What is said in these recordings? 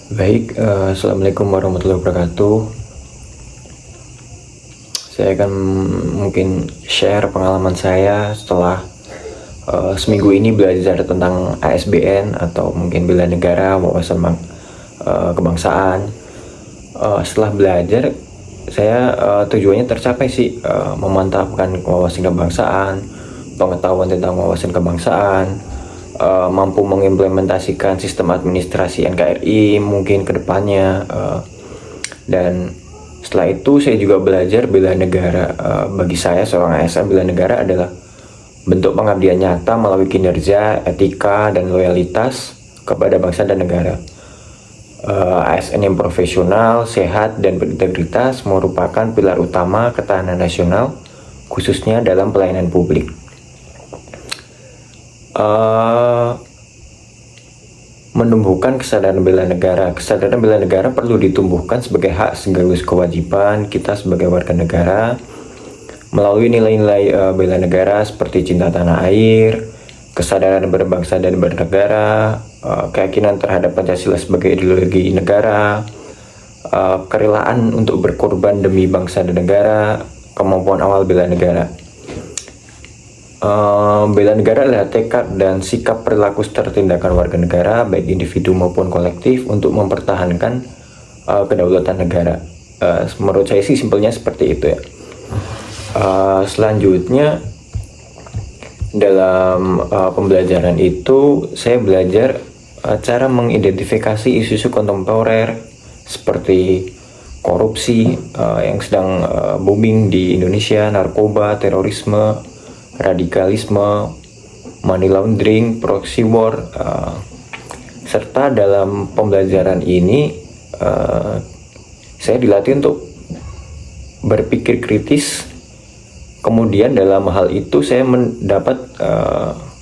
Assalamualaikum warahmatullahi wabarakatuh. Saya akan mungkin share pengalaman saya setelah seminggu ini belajar tentang ASBN atau mungkin bela negara, wawasan kebangsaan. Setelah belajar, saya tujuannya tercapai sih, memantapkan wawasan kebangsaan, pengetahuan tentang wawasan kebangsaan, mampu mengimplementasikan sistem administrasi NKRI mungkin ke depannya, dan setelah itu saya juga belajar bela negara. Bagi saya seorang ASN, bela negara adalah bentuk pengabdian nyata melalui kinerja, etika, dan loyalitas kepada bangsa dan negara. ASN yang profesional, sehat, dan berintegritas merupakan pilar utama ketahanan nasional, khususnya dalam pelayanan publik. Menumbuhkan kesadaran bela negara. Kesadaran bela negara perlu ditumbuhkan sebagai hak sekaligus kewajiban kita sebagai warga negara melalui nilai-nilai bela negara seperti cinta tanah air, kesadaran berbangsa dan bernegara, keyakinan terhadap Pancasila sebagai ideologi negara, kerelaan untuk berkorban demi bangsa dan negara, kemampuan awal bela negara. Bela negara adalah tekad dan sikap perilaku serta tindakan warga negara, baik individu maupun kolektif, untuk mempertahankan kedaulatan negara. Menurut saya sih simpelnya seperti itu ya. Selanjutnya dalam pembelajaran itu saya belajar cara mengidentifikasi isu-isu kontemporer seperti korupsi yang sedang booming di Indonesia, narkoba, terorisme, radikalisme, money laundering, proxy war, serta dalam pembelajaran ini saya dilatih untuk berpikir kritis. Kemudian dalam hal itu saya mendapat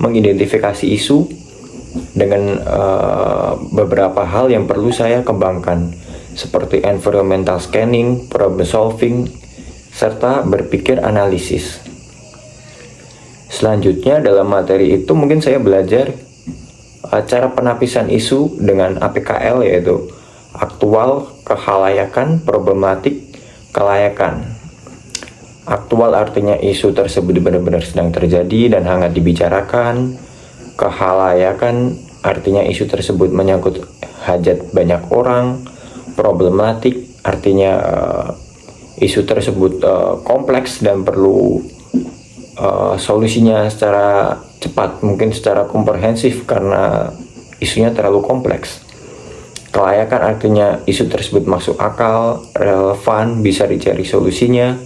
mengidentifikasi isu dengan beberapa hal yang perlu saya kembangkan, seperti environmental scanning, problem solving, serta berpikir analisis. Selanjutnya dalam materi itu mungkin saya belajar cara penapisan isu dengan APKL, yaitu aktual, kehalayakan, problematik, kelayakan. Aktual artinya isu tersebut benar-benar sedang terjadi dan hangat dibicarakan. Kehalayakan artinya isu tersebut menyangkut hajat banyak orang. Problematik artinya isu tersebut kompleks dan perlu solusinya secara cepat, mungkin secara komprehensif karena isunya terlalu kompleks. Kelayakan artinya isu tersebut masuk akal, relevan, bisa dicari solusinya,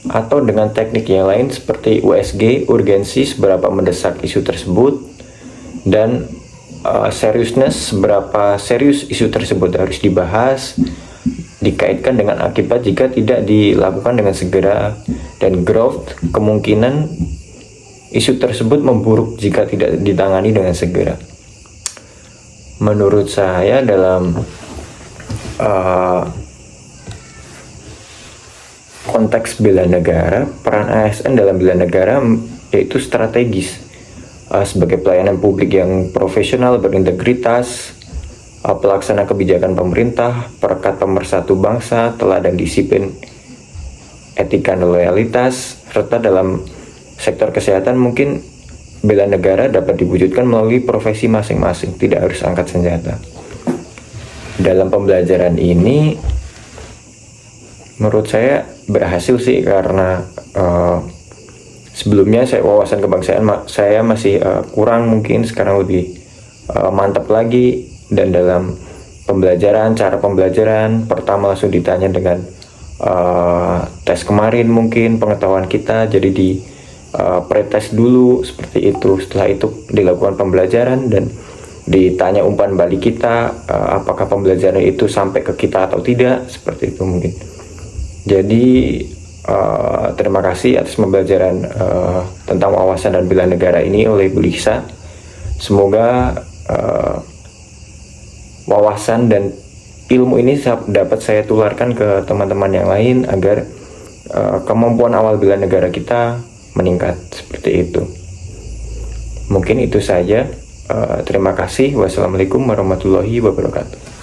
atau dengan teknik yang lain seperti USG, urgensi, seberapa mendesak isu tersebut, dan seriousness, seberapa serius isu tersebut harus dibahas, dikaitkan dengan akibat jika tidak dilakukan dengan segera, dan growth, kemungkinan isu tersebut memburuk jika tidak ditangani dengan segera. Menurut saya dalam konteks bela negara, peran ASN dalam bela negara yaitu strategis sebagai pelayanan publik yang profesional, berintegritas, pelaksana kebijakan pemerintah, perekat pemersatu bangsa, teladan disiplin, etika dan loyalitas, serta dalam sektor kesehatan mungkin bela negara dapat diwujudkan melalui profesi masing-masing, tidak harus angkat senjata. Dalam pembelajaran ini menurut saya berhasil sih, karena sebelumnya saya wawasan kebangsaan saya masih kurang, mungkin sekarang lebih mantap lagi. Dan dalam pembelajaran, cara pembelajaran pertama langsung ditanya dengan tes kemarin, mungkin pengetahuan kita jadi di pretest dulu seperti itu. Setelah itu dilakukan pembelajaran dan ditanya umpan balik kita, apakah pembelajaran itu sampai ke kita atau tidak, seperti itu mungkin. Jadi terima kasih atas pembelajaran tentang wawasan dan bela negara ini oleh Bu Lisa. Semoga wawasan dan ilmu ini dapat saya tularkan ke teman-teman yang lain agar kemampuan awal bela negara kita meningkat, seperti itu. Mungkin itu saja. Terima kasih. Wassalamualaikum warahmatullahi wabarakatuh.